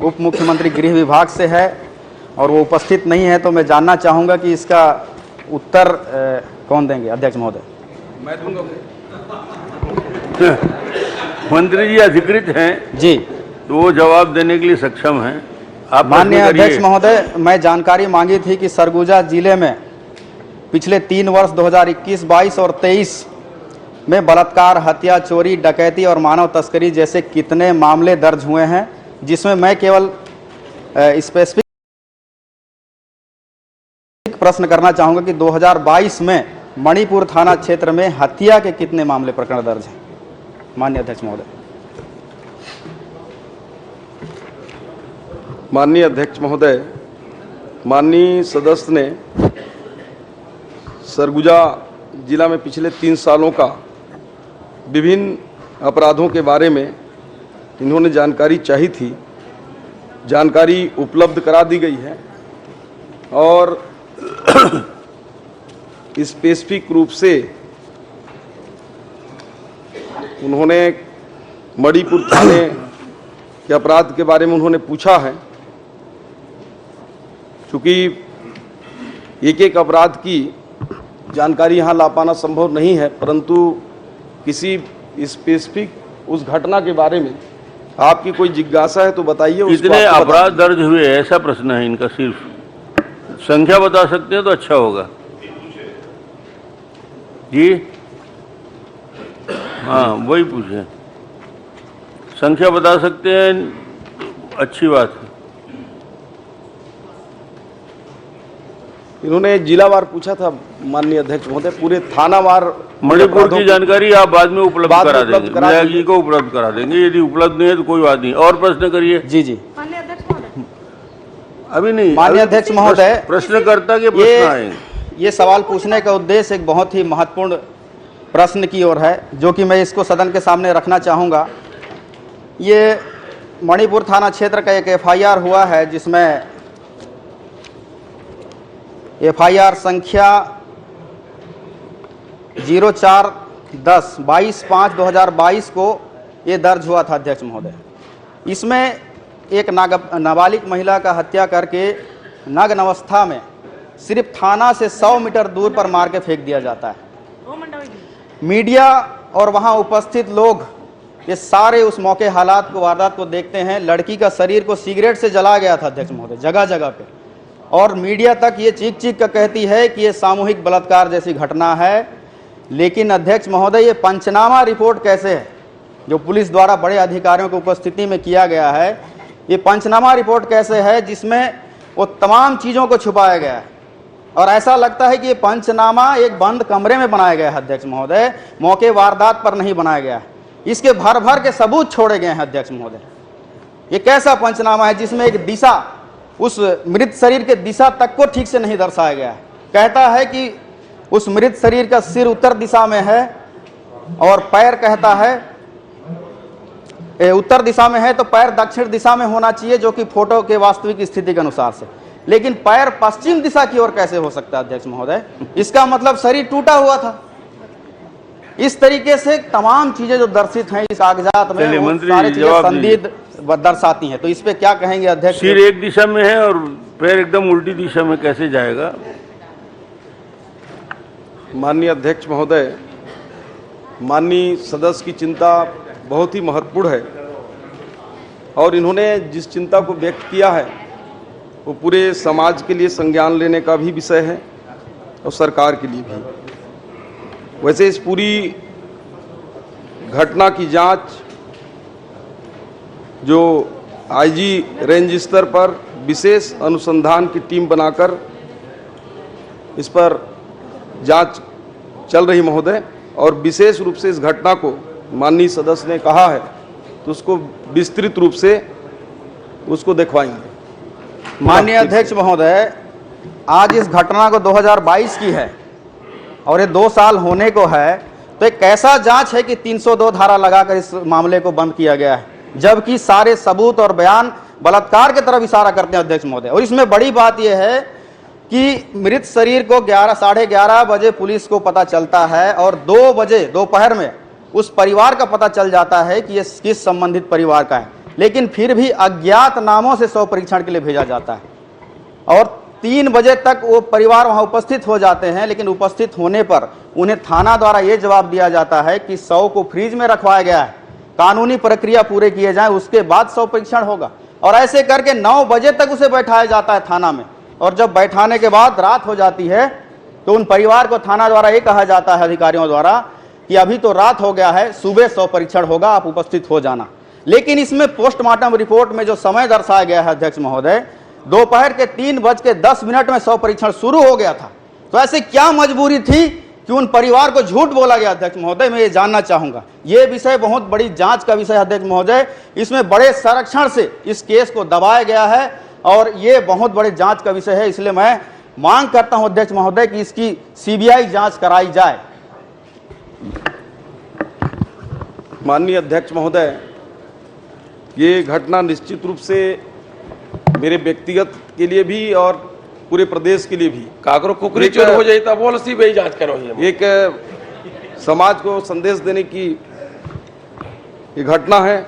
उप मुख्यमंत्री गृह विभाग से है और वो उपस्थित नहीं है, तो मैं जानना चाहूँगा कि इसका उत्तर कौन देंगे। अध्यक्ष महोदय। मैं दूंगा। मंत्री जी अधिकृत हैं जी, तो वो जवाब देने के लिए सक्षम हैं। आप माननीय अध्यक्ष महोदय, मैं जानकारी मांगी थी कि सरगुजा जिले में पिछले 3 वर्ष 2021, 22 और 23 में बलात्कार, हत्या, चोरी, डकैती और मानव तस्करी जैसे कितने मामले दर्ज हुए हैं, जिसमें मैं केवल स्पेसिफिक प्रश्न करना चाहूंगा कि 2022 में मणिपुर थाना क्षेत्र में हत्या के कितने मामले प्रकरण दर्ज हैं। माननीय अध्यक्ष महोदय। माननीय अध्यक्ष महोदय, माननीय सदस्य ने सरगुजा जिला में पिछले 3 सालों का विभिन्न अपराधों के बारे में इन्होंने जानकारी चाही थी, जानकारी उपलब्ध करा दी गई है और स्पेसिफिक रूप से उन्होंने मणिपुर थाने के अपराध के बारे में उन्होंने पूछा है। चूँकि एक अपराध की जानकारी यहाँ ला पाना संभव नहीं है, परंतु किसी स्पेसिफिक उस घटना के बारे में आपकी कोई जिज्ञासा है तो बताइए। कितने अपराध दर्ज हुए, ऐसा प्रश्न है इनका। सिर्फ संख्या बता सकते हैं तो अच्छा होगा जी। हाँ, वही पूछे। संख्या बता सकते हैं, अच्छी बात है। इन्होंने जिलावार पूछा था माननीय अध्यक्ष महोदय, पूरे थानावार मणिपुर की जानकारी आप बाद में उपलब्ध करा देंगे, विधायक जी को उपलब्ध करा देंगे। यदि उपलब्ध नहीं है तो कोई बात नहीं। और प्रश्न करिए। जी जी। माननीय अध्यक्ष महोदय। अभी नहीं। माननीय अध्यक्ष महोदय, प्रश्नकर्ता के प्रश्न आएंगे। ये सवाल पूछने का उद्देश्य एक बहुत ही महत्वपूर्ण प्रश्न की ओर है, जो कि मैं इसको सदन के सामने रखना चाहूँगा। ये मणिपुर थाना क्षेत्र का एक FIR हुआ है, जिसमें FIR संख्या 0410 22/5/2022 को ये दर्ज हुआ था अध्यक्ष महोदय। इसमें एक नाबालिग महिला का हत्या करके नग्न अवस्था में सिर्फ थाना से 100 मीटर दूर पर मार के फेंक दिया जाता है। मीडिया और वहाँ उपस्थित लोग ये सारे उस मौके हालात को, वारदात को देखते हैं। लड़की का शरीर को सिगरेट से जला गया था अध्यक्ष महोदय, जगह जगह पे, और मीडिया तक ये चीख चीख कर कहती है कि ये सामूहिक बलात्कार जैसी घटना है। लेकिन अध्यक्ष महोदय, ये पंचनामा रिपोर्ट कैसे है, जो पुलिस द्वारा बड़े अधिकारियों की उपस्थिति में किया गया है, ये पंचनामा रिपोर्ट कैसे है जिसमें वो तमाम चीज़ों को छुपाया गया है। और ऐसा लगता है कि ये पंचनामा एक बंद कमरे में बनाया गया है अध्यक्ष महोदय, मौके वारदात पर नहीं बनाया गया है। इसके भर भर के सबूत छोड़े गए हैं अध्यक्ष महोदय। ये कैसा पंचनामा है जिसमें एक दिशा, उस मृत शरीर के दिशा तक को ठीक से नहीं दर्शाया गया है। कहता है कि उस मृत शरीर का सिर उत्तर दिशा में है और पैर कहता है उत्तर दिशा में है, तो पैर दक्षिण दिशा में होना चाहिए, जो कि फोटो के वास्तविक स्थिति के अनुसार से। लेकिन पैर पश्चिम दिशा की ओर कैसे हो सकता है अध्यक्ष महोदय? इसका मतलब शरीर टूटा हुआ था। इस तरीके से तमाम चीजें जो दर्शित हैं इस कागजात में, वो सारी चीजें संदिग्ध दर्शाती हैं। तो इस पे क्या कहेंगे अध्यक्ष? सिर एक दिशा में है और पैर एकदम उल्टी दिशा में कैसे जाएगा? माननीय अध्यक्ष महोदय, माननीय सदस्य की चिंता बहुत ही महत्वपूर्ण है और इन्होंने जिस चिंता को व्यक्त किया है वो पूरे समाज के लिए संज्ञान लेने का भी विषय है और सरकार के लिए भी। वैसे इस पूरी घटना की जांच जो IG रेंज स्तर पर विशेष अनुसंधान की टीम बनाकर इस पर जांच चल रही महोदय, और विशेष रूप से इस घटना को माननीय सदस्य ने कहा है तो उसको विस्तृत रूप से उसको दिखवाएंगे। माननीय अध्यक्ष महोदय, आज इस घटना को 2022 की है और ये 2 साल होने को है, तो एक कैसा जांच है कि 302 धारा लगाकर इस मामले को बंद किया गया है, जबकि सारे सबूत और बयान बलात्कार की तरफ इशारा करते हैं अध्यक्ष महोदय। और इसमें बड़ी बात यह है कि मृत शरीर को 11-11:30 बजे पुलिस को पता चलता है और 2 बजे दोपहर में उस परिवार का पता चल जाता है कि ये किस संबंधित परिवार का है। लेकिन फिर भी अज्ञात नामों से शव परीक्षण के लिए भेजा जाता है और 3 बजे तक वो परिवार वहां उपस्थित हो जाते हैं, लेकिन उपस्थित होने पर उन्हें थाना द्वारा ये जवाब दिया जाता है कि शव को फ्रीज में रखवाया गया है, कानूनी प्रक्रिया पूरे किए जाएं, उसके बाद शव परीक्षण होगा। और ऐसे करके 9 बजे तक उसे बैठाया जाता है थाना में, और जब बैठाने के बाद रात हो जाती है तो उन परिवार को थाना द्वारा ये कहा जाता है अधिकारियों द्वारा कि अभी तो रात हो गया है, सुबह शव परीक्षण होगा, आप उपस्थित हो जाना। लेकिन इसमें पोस्टमार्टम रिपोर्ट में जो समय दर्शाया गया है अध्यक्ष महोदय, दोपहर के 3:10 में शव परीक्षण शुरू हो गया था। तो ऐसे क्या मजबूरी थी कि उन परिवार को झूठ बोला गया? अध्यक्ष महोदय, मैं ये जानना चाहूंगा। ये विषय बहुत बड़ी जांच का विषय है अध्यक्ष महोदय, इसमें बड़े संरक्षण से इस केस को दबाया गया है और ये बहुत बड़े जांच का विषय है। इसलिए मैं मांग करता हूं अध्यक्ष महोदय कि इसकी सीबीआई जांच कराई जाए। माननीय अध्यक्ष महोदय, ये घटना निश्चित रूप से मेरे व्यक्तिगत के लिए भी और पूरे प्रदेश के लिए भी काकरो कुकरी चोर हो जाए तब बोल सीबीआई जांच करो। एक समाज को संदेश देने की ये घटना है।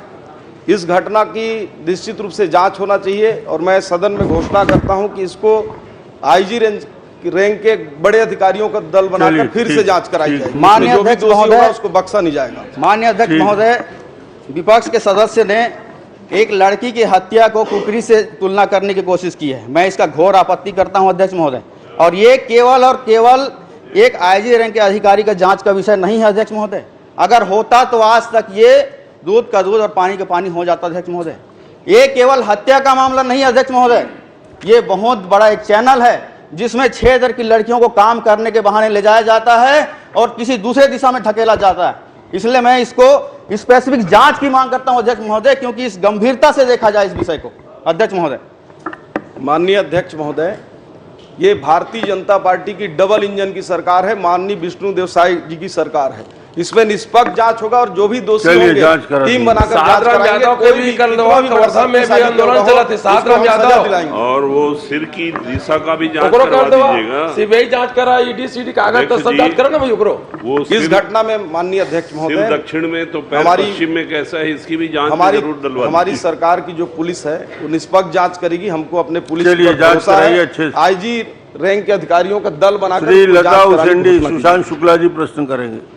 इस घटना की निश्चित रूप से जांच होना चाहिए और मैं सदन में घोषणा करता हूं कि इसको आईजी रैंक के बड़े अधिकारियों का दल बनाकर फिर से जांच कराई जाएगी। माननीय अध्यक्ष महोदय, उसको बख्शा नहीं जाएगा। माननीय अध्यक्ष महोदय, विपक्ष के सदस्य ने एक लड़की की हत्या को कुकरी से तुलना करने की कोशिश की है। मैं इसका घोर आपत्ति करता हूं अध्यक्ष महोदय, और ये केवल और केवल एक आईजी रैंक के अधिकारी का जांच का विषय नहीं है अध्यक्ष महोदय। अगर होता तो आज तक ये दूध का दूध और पानी का पानी हो जाता अध्यक्ष महोदय। ये केवल हत्या का मामला नहीं है अध्यक्ष महोदय, ये बहुत बड़ा एक चैनल है जिसमें 6 दर की लड़कियों को काम करने के बहाने ले जाया जाता है और किसी दूसरे दिशा में धकेला जाता है। इसलिए मैं इसको स्पेसिफिक जांच की मांग करता हूं अध्यक्ष महोदय, क्योंकि इस गंभीरता से देखा जाए इस विषय को। अध्यक्ष महोदय, माननीय अध्यक्ष महोदय, ये भारतीय जनता पार्टी की डबल इंजन की सरकार है, माननीय विष्णुदेव साय जी की सरकार है। इसमें निष्पक्ष जांच होगा और जो भी दोषी होंगे टीम बनाकर जांच कराएंगे। कोई भी वर्धा में भी आंदोलन चला थे, साधराम यादव, और वो सिर की दिशा का भी जांच करवा दीजिएगा। सीबीआई जांच करा, ईडी सीडी कागज तो सब जांच करो ना भाई। वो इस घटना में माननीय अध्यक्ष महोदय, दक्षिण में तो पश्चिम में कैसा है, इसकी भी जांच जरूर डलवा। हमारी सरकार की जो पुलिस है वो निष्पक्ष जांच करेगी। हमको अपने पुलिस आईजी रैंक के अधिकारियों का दल बनाकर श्री लता उसेंडी, सुशांत शुक्ला जी प्रश्न करेंगे।